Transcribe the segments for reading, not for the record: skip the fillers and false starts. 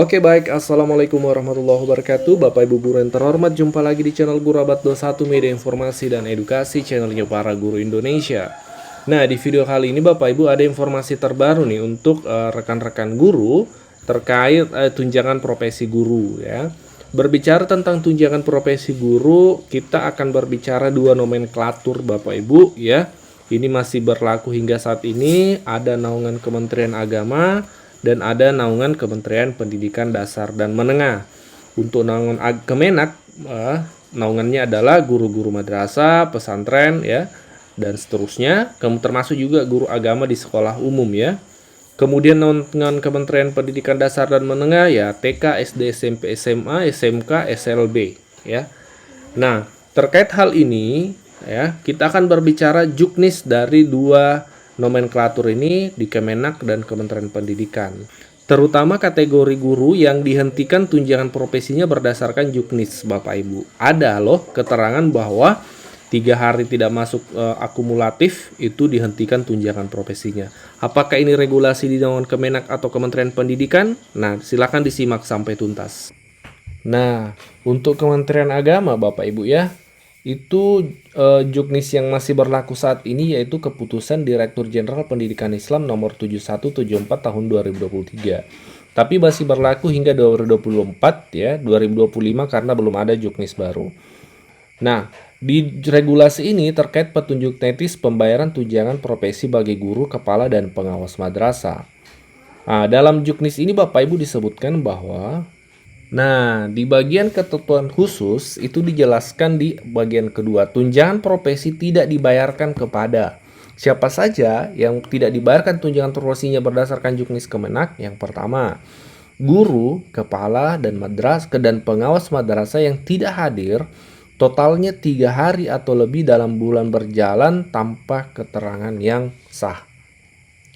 Oke baik, Assalamualaikum warahmatullahi wabarakatuh. Bapak Ibu guru yang terhormat, jumpa lagi di channel Guru Abad 21 Media Informasi dan Edukasi, channelnya para guru Indonesia. Nah, di video kali ini Bapak Ibu ada informasi terbaru nih untuk rekan-rekan guru terkait tunjangan profesi guru ya. Berbicara tentang tunjangan profesi guru, kita akan berbicara dua nomenklatur Bapak Ibu ya. Ini masih berlaku hingga saat ini, ada naungan Kementerian Agama dan ada naungan Kementerian Pendidikan Dasar dan Menengah. Untuk naungan Kemenak, naungannya adalah guru-guru madrasah, pesantren ya, dan seterusnya. Termasuk juga guru agama di sekolah umum ya. Kemudian naungan Kementerian Pendidikan Dasar dan Menengah ya TK, SD, SMP, SMA, SMK, SLB ya. Nah, terkait hal ini ya, kita akan berbicara juknis dari dua nomenklatur ini di Kemenak dan Kementerian Pendidikan. Terutama kategori guru yang dihentikan tunjangan profesinya berdasarkan juknis, Bapak Ibu. Ada loh keterangan bahwa 3 hari tidak masuk akumulatif itu dihentikan tunjangan profesinya. Apakah ini regulasi di naungan Kemenak atau Kementerian Pendidikan? Nah, silakan disimak sampai tuntas. Nah, untuk Kementerian Agama Bapak Ibu ya, itu juknis yang masih berlaku saat ini yaitu keputusan Direktur Jenderal Pendidikan Islam nomor 7174 tahun 2023. Tapi masih berlaku hingga 2024 ya, 2025 karena belum ada juknis baru. Nah, di regulasi ini terkait petunjuk teknis pembayaran tunjangan profesi bagi guru, kepala, dan pengawas madrasah. Nah, dalam juknis ini Bapak Ibu disebutkan bahwa di bagian ketentuan khusus itu dijelaskan di bagian kedua, tunjangan profesi tidak dibayarkan kepada siapa saja yang tidak dibayarkan tunjangan profesinya berdasarkan juknis Kemenak. Yang pertama, guru, kepala, dan pengawas madrasah yang tidak hadir totalnya 3 hari atau lebih dalam bulan berjalan tanpa keterangan yang sah.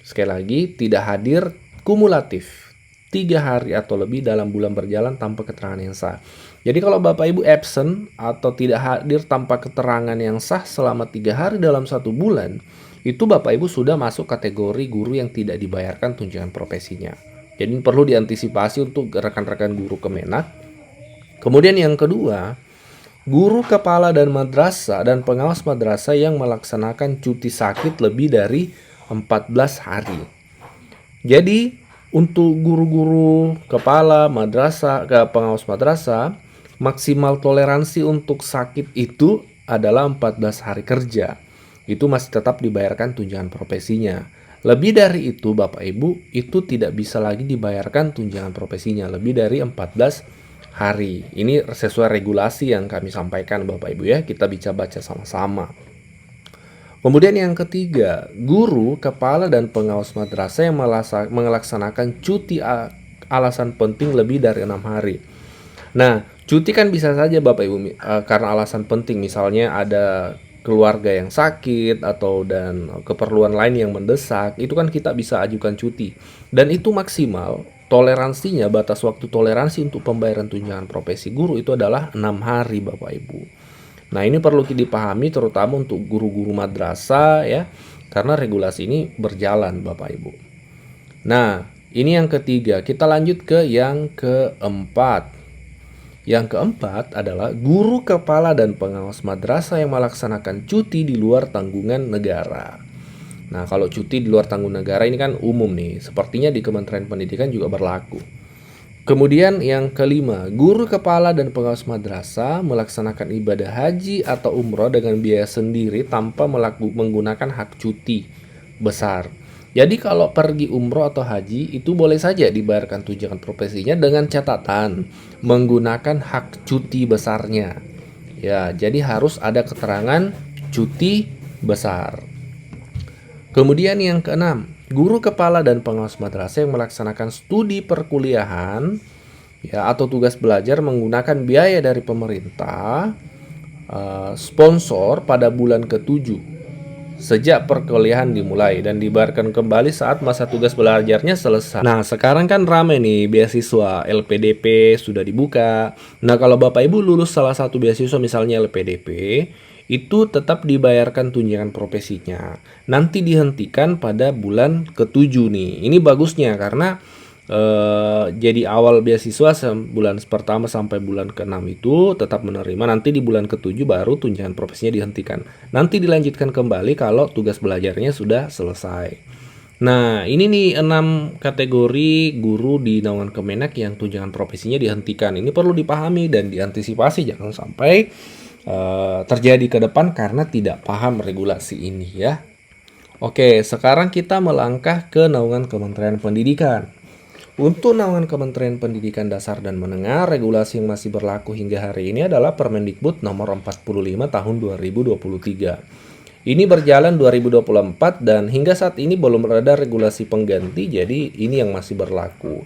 Sekali lagi, tidak hadir kumulatif 3 hari atau lebih dalam bulan berjalan tanpa keterangan yang sah. Jadi kalau Bapak Ibu absent atau tidak hadir tanpa keterangan yang sah selama 3 hari dalam 1 bulan, itu Bapak Ibu sudah masuk kategori guru yang tidak dibayarkan tunjangan profesinya. Jadi perlu diantisipasi untuk rekan-rekan guru Kemenak. Kemudian yang kedua, guru, kepala, dan madrasah dan pengawas madrasah yang melaksanakan cuti sakit lebih dari 14 hari. Jadi untuk guru-guru, kepala, madrasah, pengawas madrasah, maksimal toleransi untuk sakit itu adalah 14 hari kerja. Itu masih tetap dibayarkan tunjangan profesinya. Lebih dari itu Bapak Ibu, itu tidak bisa lagi dibayarkan tunjangan profesinya lebih dari 14 hari. Ini sesuai regulasi yang kami sampaikan Bapak Ibu ya, kita bisa baca sama-sama. Kemudian yang ketiga, guru, kepala, dan pengawas madrasah yang melaksanakan cuti alasan penting lebih dari 6 hari. Nah, cuti kan bisa saja Bapak Ibu karena alasan penting, misalnya ada keluarga yang sakit atau dan keperluan lain yang mendesak, itu kan kita bisa ajukan cuti. Dan itu maksimal, toleransinya, batas waktu toleransi untuk pembayaran tunjangan profesi guru itu adalah 6 hari Bapak Ibu. Nah, ini perlu dipahami terutama untuk guru-guru madrasah ya, karena regulasi ini berjalan Bapak Ibu. Nah, ini yang ketiga, kita lanjut ke yang keempat. Yang keempat adalah guru, kepala, dan pengawas madrasah yang melaksanakan cuti di luar tanggungan negara. Nah, kalau cuti di luar tanggungan negara ini kan umum nih, sepertinya di Kementerian Pendidikan juga berlaku. Kemudian yang kelima, guru, kepala, dan pengawas madrasah melaksanakan ibadah haji atau umroh dengan biaya sendiri tanpa menggunakan hak cuti besar. Jadi kalau pergi umroh atau haji itu boleh saja dibayarkan tunjangan profesinya dengan catatan menggunakan hak cuti besarnya. Ya, jadi harus ada keterangan cuti besar. Kemudian yang keenam, guru, kepala, dan pengawas madrasah yang melaksanakan studi perkuliahan ya atau tugas belajar menggunakan biaya dari pemerintah sponsor pada bulan ke-7 sejak perkuliahan dimulai dan dibayarkan kembali saat masa tugas belajarnya selesai. Nah, sekarang kan rame nih beasiswa LPDP sudah dibuka. Nah, kalau Bapak Ibu lulus salah satu beasiswa misalnya LPDP, itu tetap dibayarkan tunjangan profesinya. Nanti dihentikan pada bulan ke-7 nih. Ini bagusnya karena jadi awal beasiswa bulan pertama sampai bulan ke-6 itu tetap menerima, nanti di bulan ke-7 baru tunjangan profesinya dihentikan. Nanti dilanjutkan kembali kalau tugas belajarnya sudah selesai. Nah, ini nih 6 kategori guru di naungan Kemenak yang tunjangan profesinya dihentikan. Ini perlu dipahami dan diantisipasi jangan sampai terjadi ke depan karena tidak paham regulasi ini ya. Oke, sekarang kita melangkah ke naungan Kementerian Pendidikan. Untuk naungan Kementerian Pendidikan Dasar dan Menengah, regulasi yang masih berlaku hingga hari ini adalah Permendikbud nomor 45 tahun 2023. Ini berjalan 2024 dan hingga saat ini belum ada regulasi pengganti, jadi ini yang masih berlaku.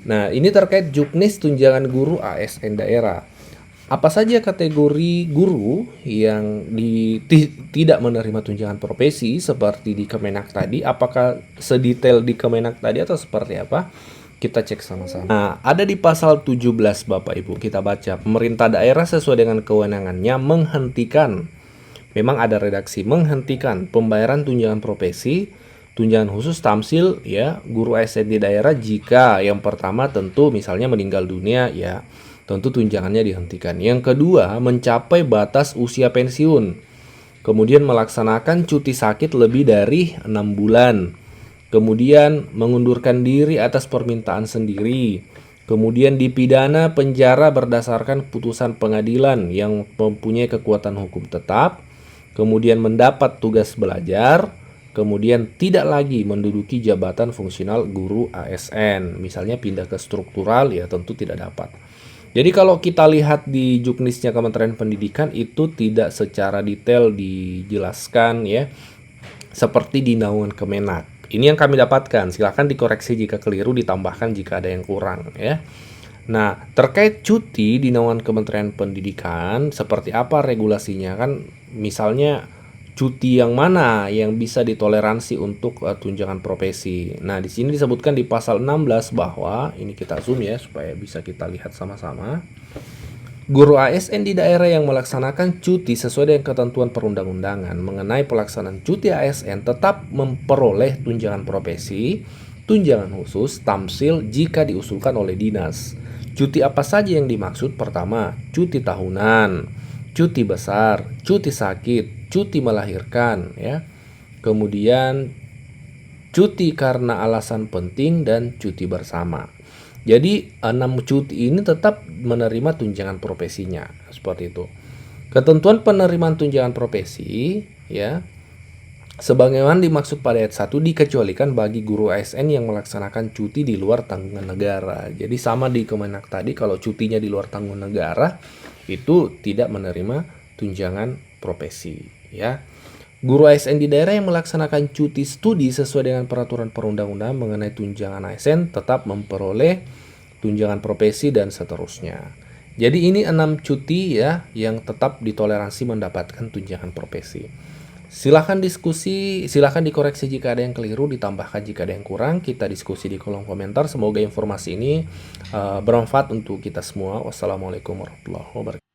Nah, ini terkait Juknis tunjangan guru ASN daerah. Apa saja kategori guru yang tidak menerima tunjangan profesi seperti di Kemenak tadi? Apakah sedetail di Kemenak tadi atau seperti apa? Kita cek sama-sama. Nah, ada di pasal 17 Bapak Ibu, kita baca. Pemerintah daerah sesuai dengan kewenangannya menghentikan, memang ada redaksi, menghentikan pembayaran tunjangan profesi, tunjangan khusus tamsil ya, guru ASN di daerah jika yang pertama tentu misalnya meninggal dunia ya, tentu tunjangannya dihentikan. Yang kedua, mencapai batas usia pensiun. Kemudian melaksanakan cuti sakit lebih dari 6 bulan. Kemudian mengundurkan diri atas permintaan sendiri. Kemudian dipidana penjara berdasarkan putusan pengadilan yang mempunyai kekuatan hukum tetap. Kemudian mendapat tugas belajar. Kemudian tidak lagi menduduki jabatan fungsional guru ASN. Misalnya pindah ke struktural ya tentu tidak dapat. Jadi kalau kita lihat di Juknisnya Kementerian Pendidikan itu tidak secara detail dijelaskan ya, seperti di naungan Kemenak. Ini yang kami dapatkan, silahkan dikoreksi jika keliru, ditambahkan jika ada yang kurang ya. Nah, terkait cuti di naungan Kementerian Pendidikan, seperti apa regulasinya kan? Misalnya cuti yang mana yang bisa ditoleransi untuk tunjangan profesi. Nah, di sini disebutkan di pasal 16 bahwa, ini kita zoom ya supaya bisa kita lihat sama-sama. Guru ASN di daerah yang melaksanakan cuti sesuai dengan ketentuan perundang-undangan mengenai pelaksanaan cuti ASN tetap memperoleh tunjangan profesi, tunjangan khusus, tamsil jika diusulkan oleh dinas. Cuti apa saja yang dimaksud? Pertama, cuti tahunan, cuti besar, cuti sakit, cuti melahirkan, ya. Kemudian cuti karena alasan penting dan cuti bersama. Jadi 6 cuti ini tetap menerima tunjangan profesinya, seperti itu. Ketentuan penerimaan tunjangan profesi ya, sebagaimana dimaksud pada ayat 1 dikecualikan bagi guru ASN yang melaksanakan cuti di luar tanggungan negara. Jadi sama di Kemenak tadi, kalau cutinya di luar tanggungan negara itu tidak menerima tunjangan profesi ya. Guru ASN di daerah yang melaksanakan cuti studi sesuai dengan peraturan perundang-undangan mengenai tunjangan ASN tetap memperoleh tunjangan profesi dan seterusnya. Jadi ini 6 cuti ya yang tetap ditoleransi mendapatkan tunjangan profesi. Silahkan diskusi, silahkan dikoreksi jika ada yang keliru, ditambahkan jika ada yang kurang. Kita diskusi di kolom komentar. Semoga informasi ini bermanfaat untuk kita semua. Wassalamualaikum warahmatullahi wabarakatuh.